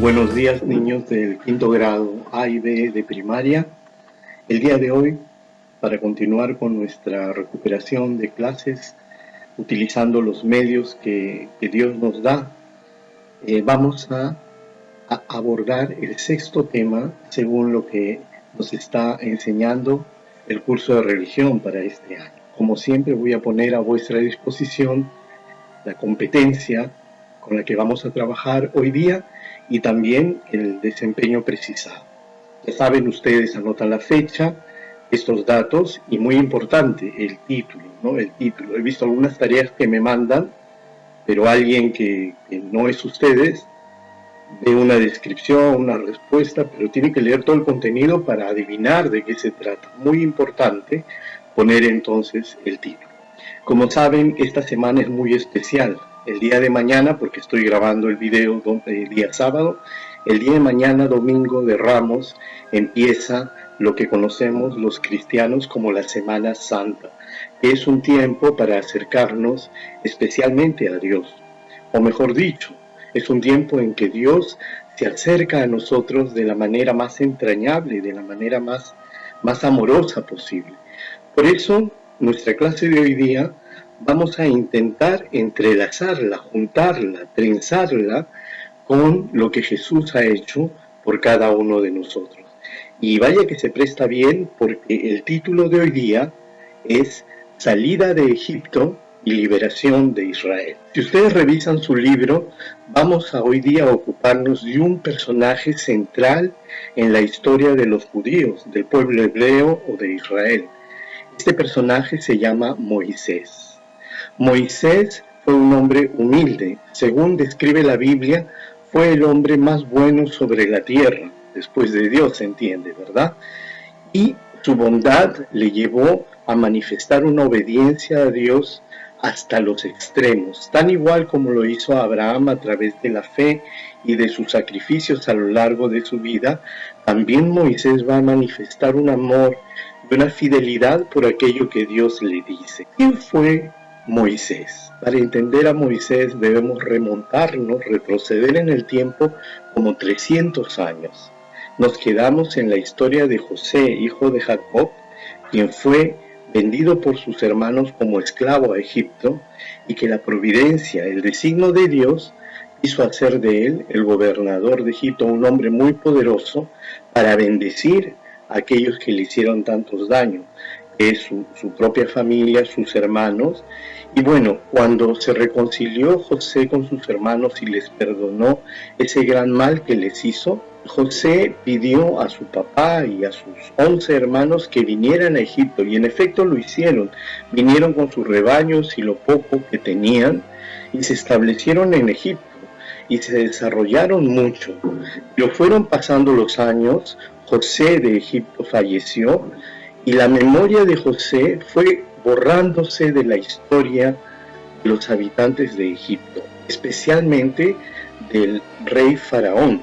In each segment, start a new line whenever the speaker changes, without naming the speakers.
Buenos días, niños del quinto grado A y B de primaria. El día de hoy, para continuar con nuestra recuperación de clases, utilizando los medios que Dios nos da, vamos a abordar el sexto tema según lo que nos está enseñando el curso de religión para este año. Como siempre, voy a poner a vuestra disposición la competencia con la que vamos a trabajar hoy día y también el desempeño precisado. Ya saben, ustedes anotan la fecha, estos datos y muy importante, el título, ¿no? El título. He visto algunas tareas que me mandan, pero alguien que no es ustedes ve una descripción, una respuesta, pero tiene que leer todo el contenido para adivinar de qué se trata. Muy importante poner entonces el título. Como saben, esta semana es muy especial. El día de mañana, porque estoy grabando el video el día sábado, el día de mañana, domingo de Ramos, empieza lo que conocemos los cristianos como la Semana Santa. Es un tiempo para acercarnos especialmente a Dios, o mejor dicho, es un tiempo en que Dios se acerca a nosotros de la manera más entrañable, de la manera más amorosa posible. Por eso, nuestra clase de hoy día vamos a intentar entrelazarla, juntarla, trenzarla con lo que Jesús ha hecho por cada uno de nosotros. Y vaya que se presta bien porque el título de hoy día es Salida de Egipto y Liberación de Israel. Si ustedes revisan su libro, vamos a hoy día a ocuparnos de un personaje central en la historia de los judíos, del pueblo hebreo o de Israel. Este personaje se llama Moisés. Moisés fue un hombre humilde. Según describe la Biblia, fue el hombre más bueno sobre la tierra, después de Dios, se entiende, ¿verdad? Y su bondad le llevó a manifestar una obediencia a Dios hasta los extremos, tan igual como lo hizo Abraham a través de la fe y de sus sacrificios a lo largo de su vida. También Moisés va a manifestar un amor y una fidelidad por aquello que Dios le dice. ¿Quién fue Moisés? Para entender a Moisés debemos remontarnos, retroceder en el tiempo como 300 años. Nos quedamos en la historia de José, hijo de Jacob, quien fue vendido por sus hermanos como esclavo a Egipto, y que la providencia, el designio de Dios, quiso hacer de él el gobernador de Egipto, un hombre muy poderoso para bendecir a aquellos que le hicieron tantos daños, que es su propia familia, sus hermanos. Y bueno, cuando se reconcilió José con sus hermanos y les perdonó ese gran mal que les hizo, José pidió a su papá y a sus 11 hermanos que vinieran a Egipto, y en efecto lo hicieron. Vinieron con sus rebaños y lo poco que tenían y se establecieron en Egipto y se desarrollaron mucho. Pero fueron pasando los años, José de Egipto falleció y la memoria de José fue borrándose de la historia de los habitantes de Egipto, especialmente del rey Faraón.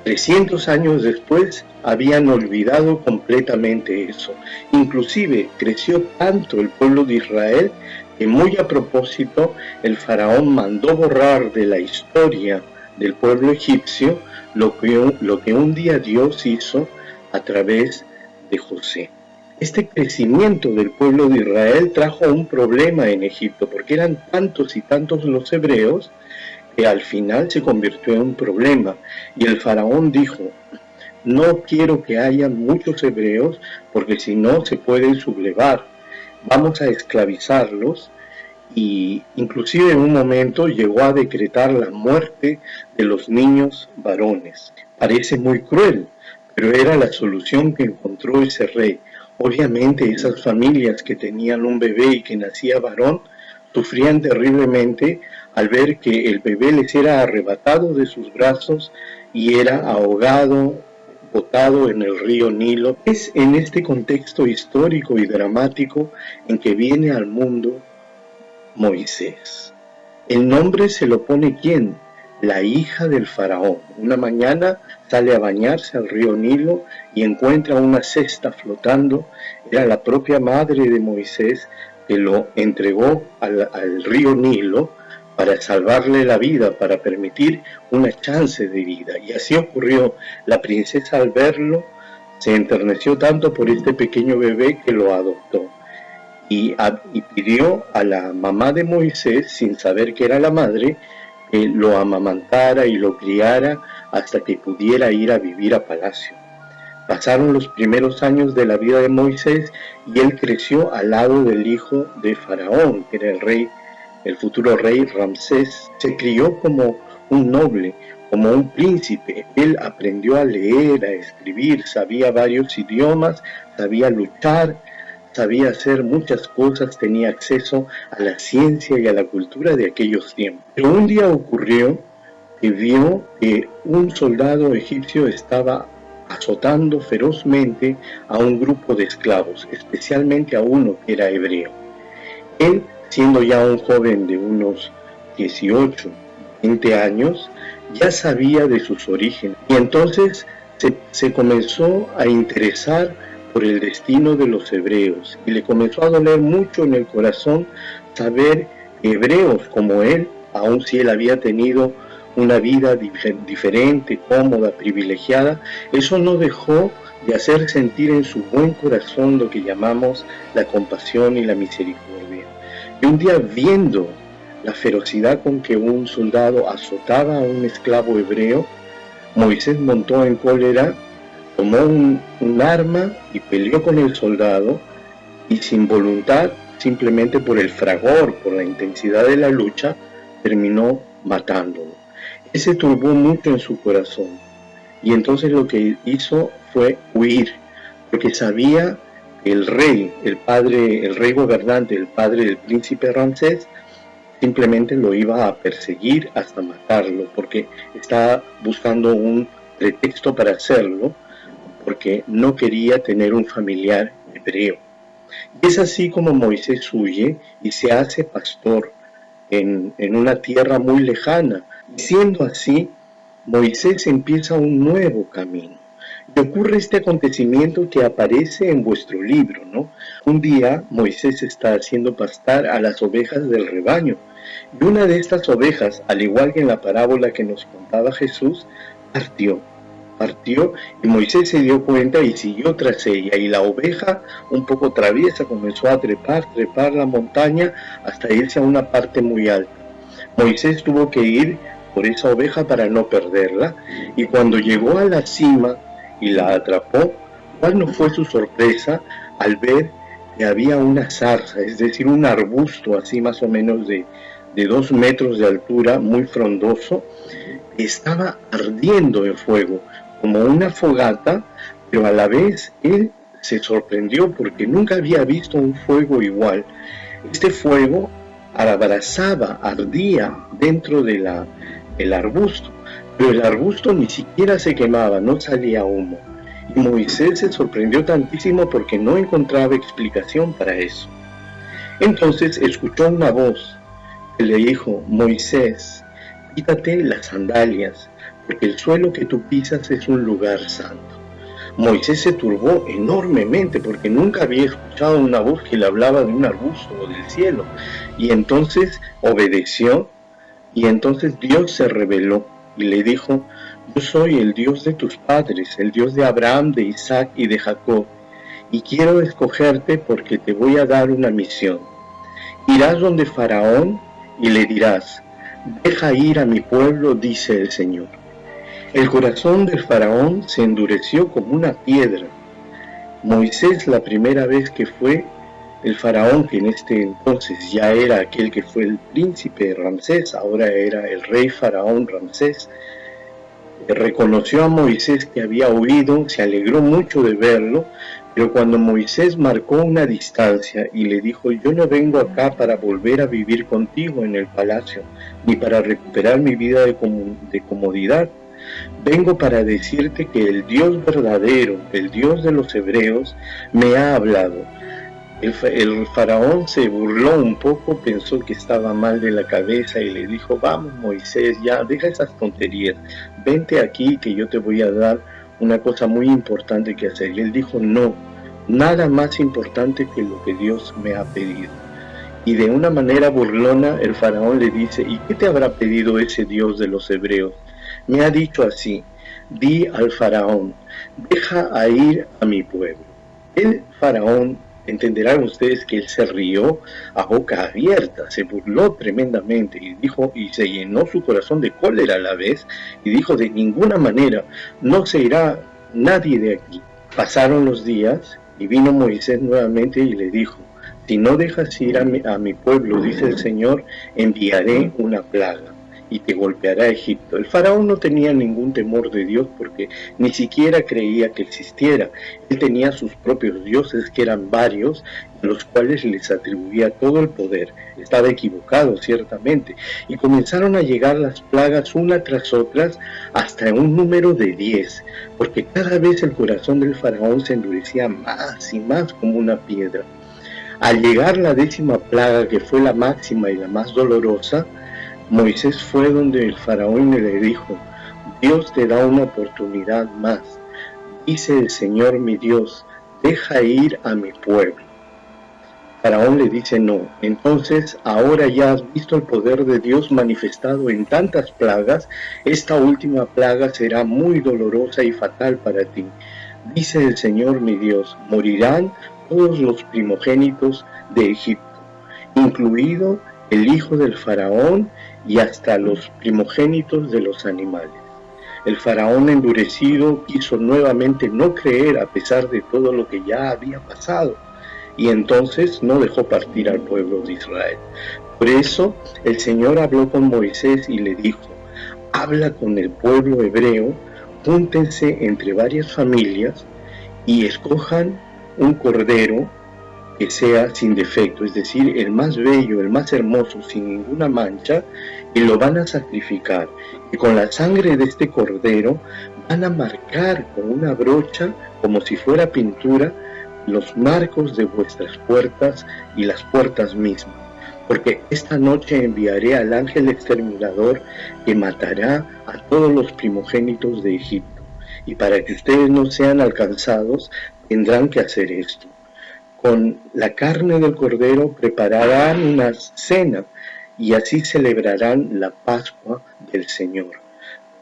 300 años después habían olvidado completamente eso. Inclusive creció tanto el pueblo de Israel que muy a propósito el faraón mandó borrar de la historia del pueblo egipcio lo que un día Dios hizo a través de José. Este crecimiento del pueblo de Israel trajo un problema en Egipto porque eran tantos y tantos los hebreos que al final se convirtió en un problema, y el faraón dijo: no quiero que haya muchos hebreos porque si no se pueden sublevar, vamos a esclavizarlos. Y inclusive en un momento llegó a decretar la muerte de los niños varones. Parece muy cruel, pero era la solución que encontró ese rey. Obviamente esas familias que tenían un bebé y que nacía varón sufrían terriblemente al ver que el bebé les era arrebatado de sus brazos y era ahogado, botado en el río Nilo. Es en este contexto histórico y dramático en que viene al mundo Moisés. El nombre se lo pone ¿quién? La hija del faraón. Una mañana sale a bañarse al río Nilo y encuentra una cesta flotando. Era la propia madre de Moisés que lo entregó al río Nilo para salvarle la vida, para permitir una chance de vida. Y así ocurrió. La princesa, al verlo, se enterneció tanto por este pequeño bebé que lo adoptó. Y pidió a la mamá de Moisés, sin saber que era la madre, que lo amamantara y lo criara hasta que pudiera ir a vivir a palacio. Pasaron los primeros años de la vida de Moisés y él creció al lado del hijo de Faraón, que era el futuro rey Ramsés. Se crió como un noble, como un príncipe. Él aprendió a leer, a escribir, sabía varios idiomas, sabía luchar, sabía hacer muchas cosas, tenía acceso a la ciencia y a la cultura de aquellos tiempos. Pero un día ocurrió que vio que un soldado egipcio estaba azotando ferozmente a un grupo de esclavos, especialmente a uno que era hebreo. Él, siendo ya un joven de unos 18, 20 años, ya sabía de sus orígenes y entonces se comenzó a interesar por el destino de los hebreos y le comenzó a doler mucho en el corazón saber que hebreos como él, aun si él había tenido una vida diferente, cómoda, privilegiada, eso no dejó de hacer sentir en su buen corazón lo que llamamos la compasión y la misericordia. Y un día, viendo la ferocidad con que un soldado azotaba a un esclavo hebreo, Moisés montó en cólera, tomó un arma y peleó con el soldado, y sin voluntad, simplemente por el fragor, por la intensidad de la lucha, terminó matándolo. Él se turbó mucho en su corazón y entonces lo que hizo fue huir, porque sabía que el rey gobernante, el padre del príncipe Ramsés, simplemente lo iba a perseguir hasta matarlo, porque estaba buscando un pretexto para hacerlo, porque no quería tener un familiar hebreo. Y es así como Moisés huye y se hace pastor en una tierra muy lejana. Y siendo así, Moisés empieza un nuevo camino. Y ocurre este acontecimiento que aparece en vuestro libro, ¿no? Un día Moisés está haciendo pastar a las ovejas del rebaño. Y una de estas ovejas, al igual que en la parábola que nos contaba Jesús, partió y Moisés se dio cuenta y siguió tras ella, y la oveja, un poco traviesa, comenzó a trepar la montaña hasta irse a una parte muy alta. Moisés tuvo que ir por esa oveja para no perderla, y cuando llegó a la cima y la atrapó, ¿cuál no fue su sorpresa al ver que había una zarza, es decir, un arbusto así más o menos de 2 metros de altura, muy frondoso, que estaba ardiendo en fuego, como una fogata, pero a la vez él se sorprendió porque nunca había visto un fuego igual. Este fuego abrazaba, ardía dentro del arbusto, pero el arbusto ni siquiera se quemaba, no salía humo. Y Moisés se sorprendió tantísimo porque no encontraba explicación para eso. Entonces escuchó una voz que le dijo: Moisés, quítate las sandalias, porque el suelo que tú pisas es un lugar santo. Moisés se turbó enormemente porque nunca había escuchado una voz que le hablaba de un arbusto o del cielo, y entonces obedeció, y entonces Dios se reveló y le dijo: yo soy el Dios de tus padres, el Dios de Abraham, de Isaac y de Jacob, y quiero escogerte porque te voy a dar una misión. Irás donde Faraón y le dirás: deja ir a mi pueblo, dice el Señor. El corazón del faraón se endureció como una piedra. Moisés, la primera vez que fue, el faraón, que en este entonces ya era aquel que fue el príncipe Ramsés, ahora era el rey faraón Ramsés, reconoció a Moisés que había huido, se alegró mucho de verlo, pero cuando Moisés marcó una distancia y le dijo: yo no vengo acá para volver a vivir contigo en el palacio, ni para recuperar mi vida de comodidad, vengo para decirte que el Dios verdadero, el Dios de los hebreos, me ha hablado. El faraón se burló un poco, pensó que estaba mal de la cabeza y le dijo: vamos Moisés, ya deja esas tonterías, vente aquí que yo te voy a dar una cosa muy importante que hacer. Y él dijo: no, nada más importante que lo que Dios me ha pedido. Y de una manera burlona el faraón le dice: ¿y qué te habrá pedido ese Dios de los hebreos? Me ha dicho así: di al faraón, deja a ir a mi pueblo. El faraón, entenderán ustedes que él se rió a boca abierta, se burló tremendamente y dijo, y se llenó su corazón de cólera a la vez, y dijo: de ninguna manera, no se irá nadie de aquí. Pasaron los días y vino Moisés nuevamente y le dijo: si no dejas ir a mi pueblo, dice el Señor, enviaré una plaga y te golpeará Egipto. El faraón no tenía ningún temor de Dios porque ni siquiera creía que existiera. Él tenía sus propios dioses, que eran varios, a los cuales les atribuía todo el poder. Estaba equivocado, ciertamente. Y comenzaron a llegar las plagas una tras otras hasta un número de 10, porque cada vez el corazón del faraón se endurecía más y más como una piedra. Al llegar la 10ª plaga, que fue la máxima y la más dolorosa, Moisés fue donde el faraón y le dijo: Dios te da una oportunidad más. Dice el Señor mi Dios: deja ir a mi pueblo. Faraón le dice: no. Entonces, ahora ya has visto el poder de Dios manifestado en tantas plagas, esta última plaga será muy dolorosa y fatal para ti. Dice el Señor mi Dios: morirán todos los primogénitos de Egipto, incluido el hijo del faraón y hasta los primogénitos de los animales. El faraón endurecido quiso nuevamente no creer a pesar de todo lo que ya había pasado, y entonces no dejó partir al pueblo de Israel. Por eso el Señor habló con Moisés y le dijo: habla con el pueblo hebreo, júntense entre varias familias y escojan un cordero que sea sin defecto, es decir, el más bello, el más hermoso, sin ninguna mancha, y lo van a sacrificar. Y con la sangre de este cordero van a marcar con una brocha, como si fuera pintura, los marcos de vuestras puertas y las puertas mismas. Porque esta noche enviaré al ángel exterminador que matará a todos los primogénitos de Egipto. Y para que ustedes no sean alcanzados, tendrán que hacer esto. Con la carne del cordero prepararán una cena y así celebrarán la Pascua del Señor.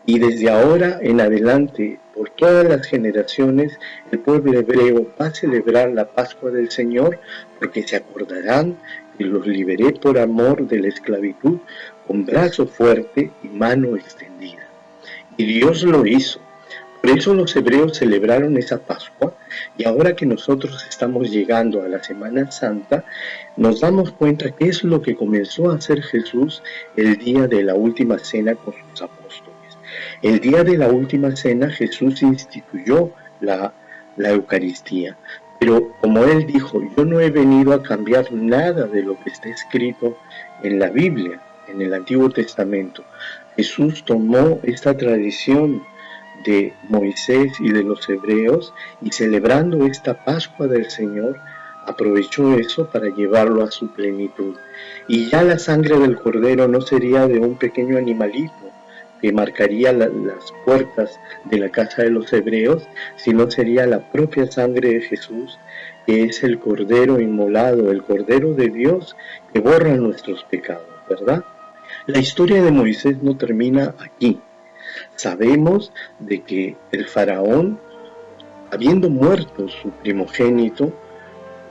Y desde ahora en adelante, por todas las generaciones, el pueblo hebreo va a celebrar la Pascua del Señor, porque se acordarán que los liberé por amor de la esclavitud con brazo fuerte y mano extendida. Y Dios lo hizo. Por eso los hebreos celebraron esa Pascua, y ahora que nosotros estamos llegando a la Semana Santa, nos damos cuenta que es lo que comenzó a hacer Jesús el día de la última cena con sus apóstoles. El día de la última cena Jesús instituyó la Eucaristía, pero como él dijo: yo no he venido a cambiar nada de lo que está escrito en la Biblia, en el Antiguo Testamento. Jesús tomó esta tradición de Moisés y de los hebreos, y celebrando esta Pascua del Señor, aprovechó eso para llevarlo a su plenitud. Y ya la sangre del cordero no sería de un pequeño animalito que marcaría las puertas de la casa de los hebreos, sino sería la propia sangre de Jesús, que es el cordero inmolado, el cordero de Dios que borra nuestros pecados, ¿verdad? La historia de Moisés no termina aquí. Sabemos de que el faraón, habiendo muerto su primogénito,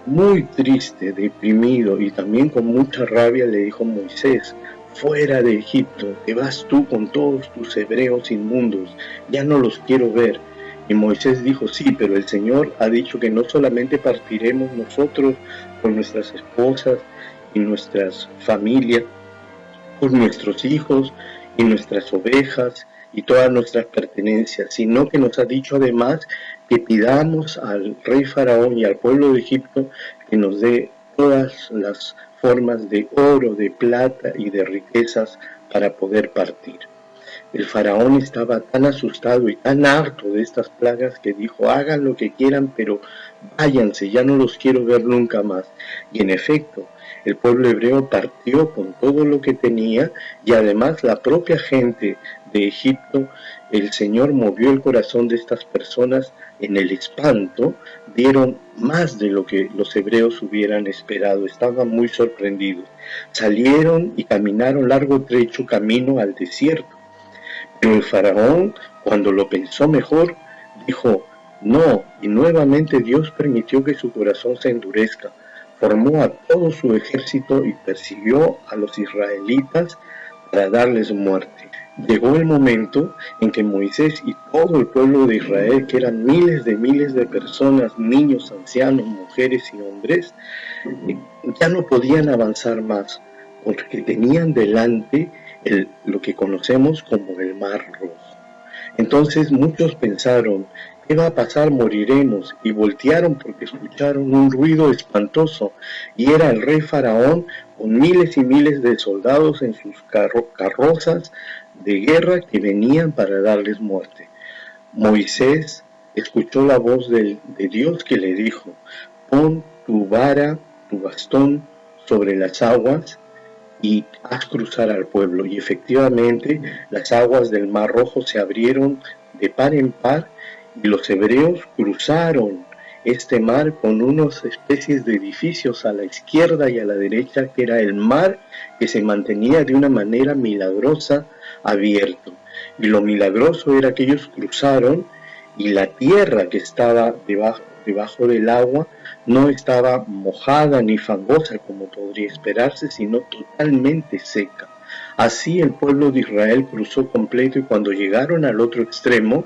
muy triste, deprimido y también con mucha rabia, le dijo a Moisés: fuera de Egipto, te vas tú con todos tus hebreos inmundos, ya no los quiero ver. Y Moisés dijo: sí, pero el Señor ha dicho que no solamente partiremos nosotros con nuestras esposas y nuestras familias, con nuestros hijos y nuestras ovejas y todas nuestras pertenencias, sino que nos ha dicho además que pidamos al rey faraón y al pueblo de Egipto que nos dé todas las formas de oro, de plata y de riquezas para poder partir. El faraón estaba tan asustado y tan harto de estas plagas que dijo: hagan lo que quieran, pero váyanse, ya no los quiero ver nunca más. Y en efecto, el pueblo hebreo partió con todo lo que tenía, y además la propia gente de Egipto, el Señor movió el corazón de estas personas en el espanto, dieron más de lo que los hebreos hubieran esperado, estaban muy sorprendidos. Salieron y caminaron largo trecho camino al desierto. Pero el faraón, cuando lo pensó mejor, dijo, no, y nuevamente Dios permitió que su corazón se endurezca. Formó a todo su ejército y persiguió a los israelitas para darles muerte. Llegó el momento en que Moisés y todo el pueblo de Israel, que eran miles de personas, niños, ancianos, mujeres y hombres, ya no podían avanzar más, porque tenían delante lo que conocemos como el Mar Rojo. Entonces muchos pensaron, ¿qué va a pasar? Moriremos. Y voltearon porque escucharon un ruido espantoso, y era el rey Faraón con miles y miles de soldados en sus carrozas de guerra que venían para darles muerte. Moisés escuchó la voz de Dios que le dijo, pon tu vara, tu bastón sobre las aguas y haz cruzar al pueblo. Y efectivamente las aguas del Mar Rojo se abrieron de par en par y los hebreos cruzaron este mar con unas especies de edificios a la izquierda y a la derecha, que era el mar que se mantenía de una manera milagrosa abierto. Y lo milagroso era que ellos cruzaron y la tierra que estaba debajo del agua no estaba mojada ni fangosa como podría esperarse, sino totalmente seca. Así el pueblo de Israel cruzó completo, y cuando llegaron al otro extremo,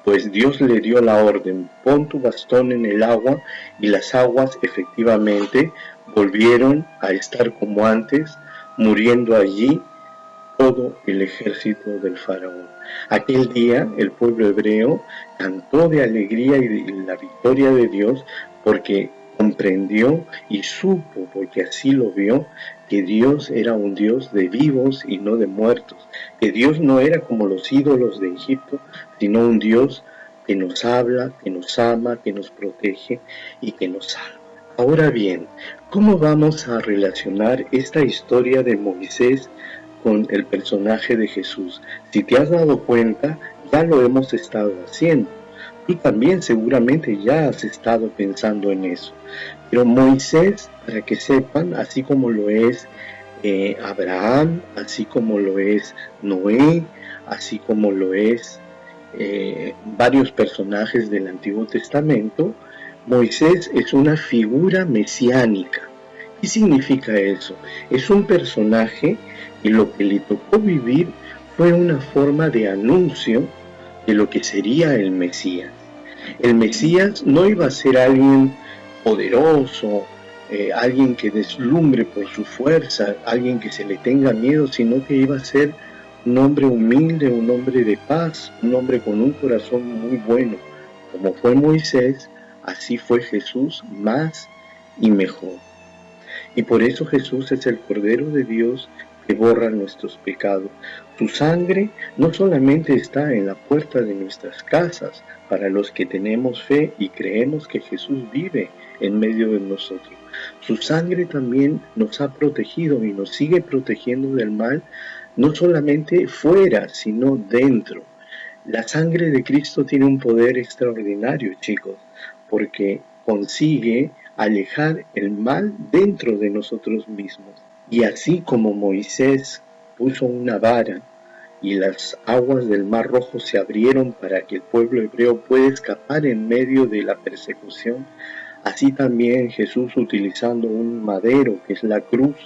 pues Dios le dio la orden, pon tu bastón en el agua, y las aguas efectivamente volvieron a estar como antes, muriendo allí todo el ejército del faraón. Aquel día el pueblo hebreo cantó de alegría y de la victoria de Dios, porque comprendió y supo, porque así lo vio, que Dios era un Dios de vivos y no de muertos, que Dios no era como los ídolos de Egipto, sino un Dios que nos habla, que nos ama, que nos protege y que nos salva. Ahora bien, ¿cómo vamos a relacionar esta historia de Moisés con el personaje de Jesús? Si te has dado cuenta, ya lo hemos estado haciendo. Tú también seguramente ya has estado pensando en eso. Pero Moisés, para que sepan, así como lo es Abraham, así como lo es Noé, así como lo es varios personajes del Antiguo Testamento, Moisés es una figura mesiánica. ¿Qué significa eso? Es un personaje y lo que le tocó vivir fue una forma de anuncio de lo que sería el Mesías. El Mesías no iba a ser alguien poderoso, alguien que deslumbre por su fuerza, alguien que se le tenga miedo, sino que iba a ser un hombre humilde, un hombre de paz, un hombre con un corazón muy bueno. Como fue Moisés, así fue Jesús, más y mejor. Y por eso Jesús es el Cordero de Dios que borra nuestros pecados. Su sangre no solamente está en la puerta de nuestras casas, para los que tenemos fe y creemos que Jesús vive en medio de nosotros. Su sangre también nos ha protegido y nos sigue protegiendo del mal, no solamente fuera, sino dentro. La sangre de Cristo tiene un poder extraordinario, chicos, porque consigue alejar el mal dentro de nosotros mismos. Y así como Moisés puso una vara y las aguas del Mar Rojo se abrieron para que el pueblo hebreo pueda escapar en medio de la persecución, así también Jesús, utilizando un madero que es la cruz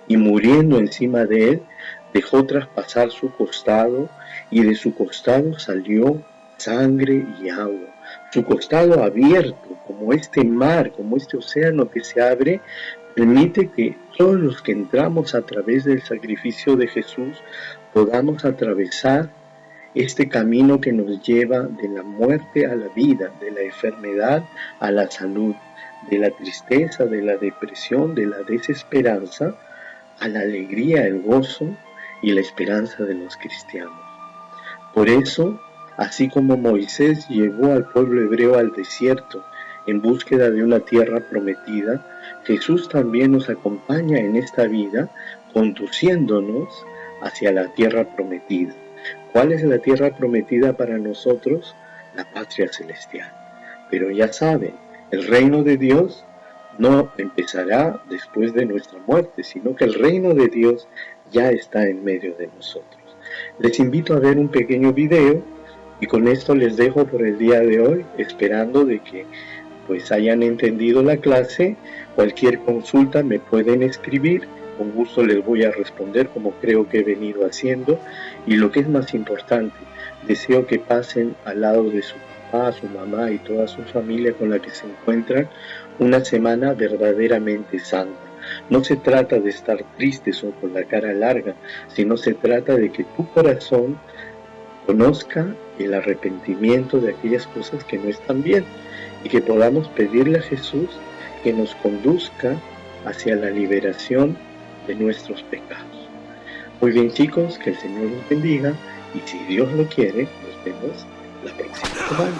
y muriendo encima de él, dejó traspasar su costado, y de su costado salió sangre y agua. Su costado abierto, como este mar, como este océano que se abre, permite que todos los que entramos a través del sacrificio de Jesús podamos atravesar este camino que nos lleva de la muerte a la vida, de la enfermedad a la salud, de la tristeza, de la depresión, de la desesperanza, a la alegría, el gozo y la esperanza de los cristianos. Por eso, así como Moisés llevó al pueblo hebreo al desierto en búsqueda de una tierra prometida, Jesús también nos acompaña en esta vida, conduciéndonos hacia la tierra prometida. ¿Cuál es la tierra prometida para nosotros? La patria celestial. Pero ya saben, el reino de Dios no empezará después de nuestra muerte, sino que el reino de Dios ya está en medio de nosotros. Les invito a ver un pequeño video y con esto les dejo por el día de hoy, esperando de que pues hayan entendido la clase. Cualquier consulta me pueden escribir, con gusto les voy a responder como creo que he venido haciendo, y lo que es más importante, deseo que pasen al lado de su papá, su mamá y toda su familia con la que se encuentran una semana verdaderamente santa. No se trata de estar tristes o con la cara larga, sino se trata de que tu corazón conozca el arrepentimiento de aquellas cosas que no están bien y que podamos pedirle a Jesús que nos conduzca hacia la liberación de nuestros pecados. Muy bien, chicos, que el Señor los bendiga y si Dios lo quiere, nos vemos la próxima semana.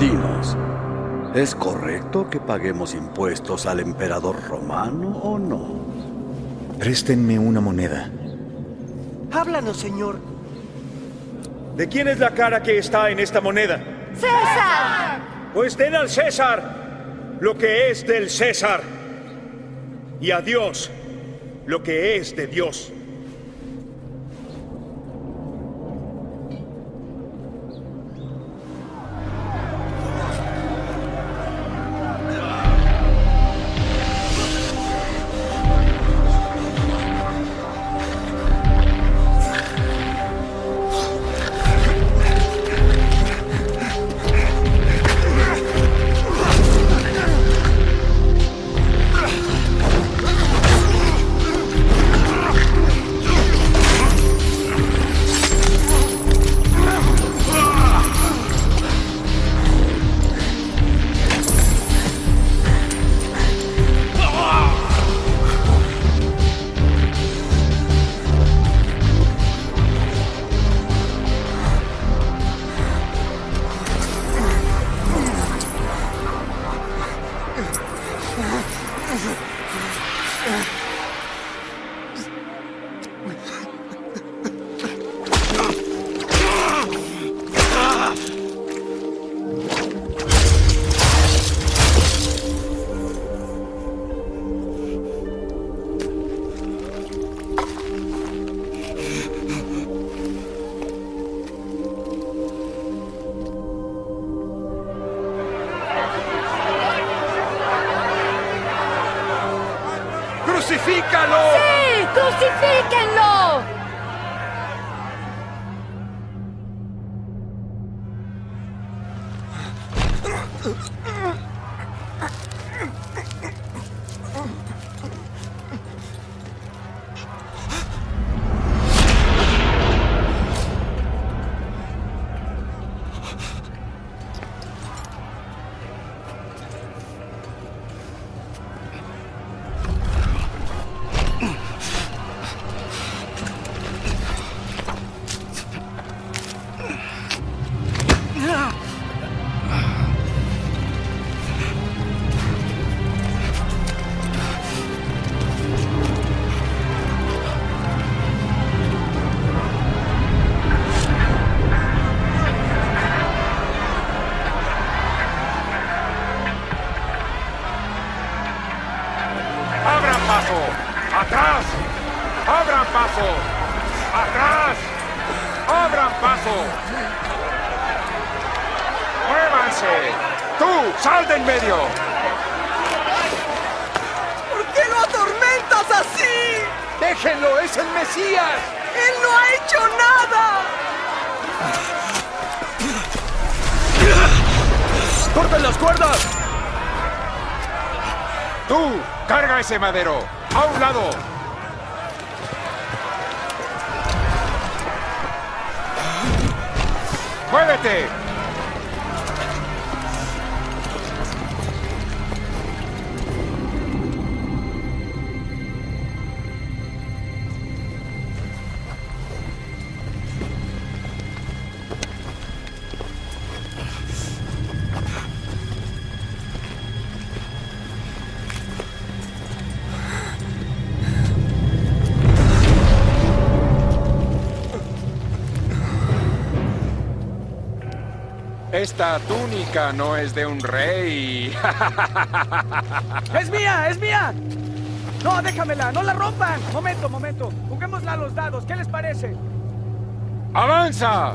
Dinos, ¿es correcto que paguemos impuestos al emperador romano o no?
Préstenme una moneda.
Háblanos, señor.
¿De quién es la cara que está en esta moneda?
¡César!
Pues den al César lo que es del César y a Dios lo que es de Dios. ¡Crucifícalo!
¡Sí! ¡Crucifíquenlo!
¡Abran paso! ¡Atrás! ¡Abran paso! ¡Atrás! ¡Abran paso! ¡Muévanse! ¡Tú! ¡Sal de en medio!
¿Por qué lo atormentas así?
¡Déjenlo! ¡Es el Mesías!
¡Él no ha hecho nada!
¡Corten las cuerdas! ¡Tú! ¡Carga ese madero! ¡A un lado!
¡Muévete! Esta túnica no es de un rey.
¡Es mía! ¡Es mía! No, déjamela, no la rompan. Momento, momento. Juguémosla a los dados. ¿Qué les parece?
¡Avanza!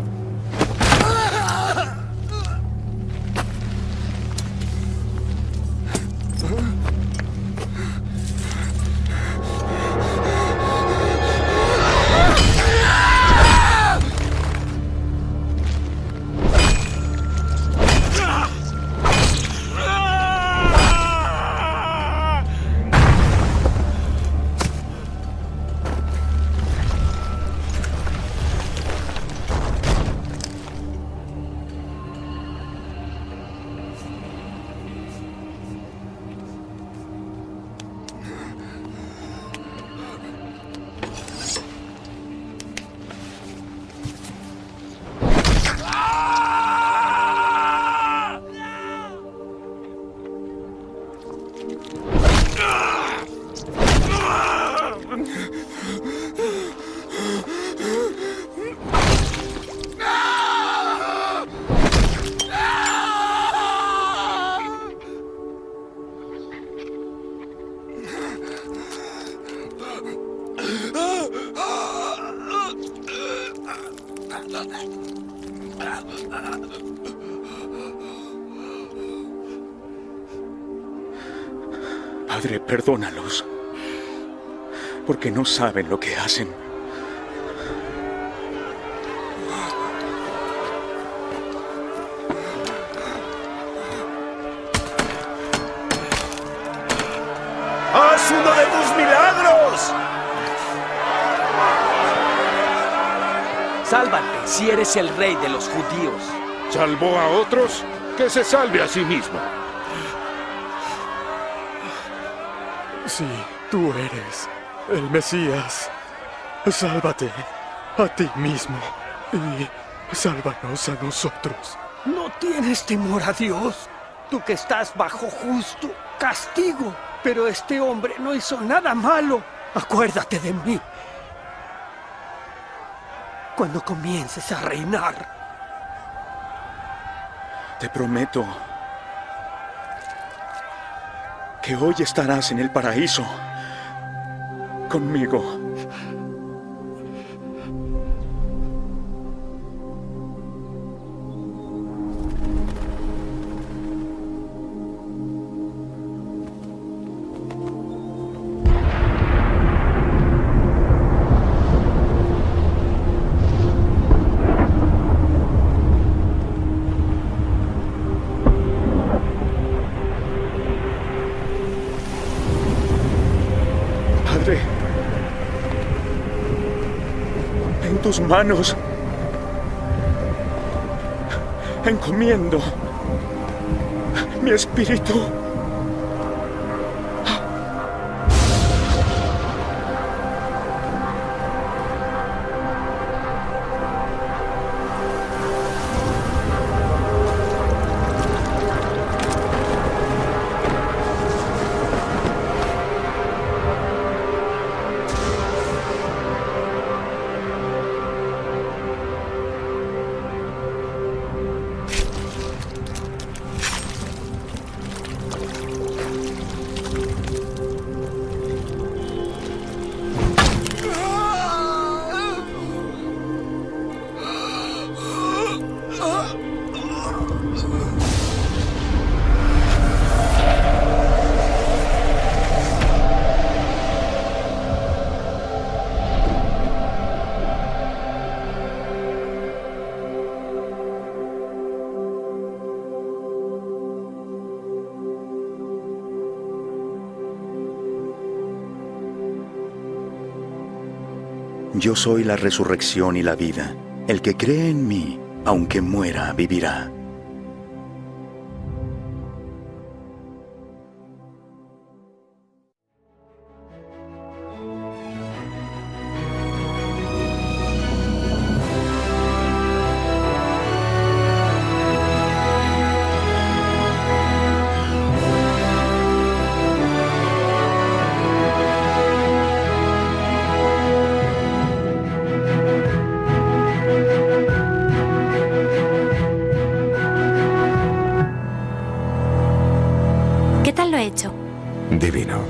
Padre, perdónalos, porque no saben lo que hacen.
¡Haz uno de tus milagros!
Sálvate si eres el rey de los judíos.
¿Salvó a otros? Que se salve a sí mismo.
Si tú eres el Mesías, sálvate a ti mismo y sálvanos a nosotros.
¿No tienes temor a Dios? Tú que estás bajo justo castigo. Pero este hombre no hizo nada malo. Acuérdate de mí cuando comiences a reinar.
Te prometo que hoy estarás en el paraíso conmigo. Padre, en tus manos encomiendo mi espíritu.
Yo soy la resurrección y la vida. El que cree en mí, Aunque muera, vivirá.
¿Qué tal lo he hecho?
Divino.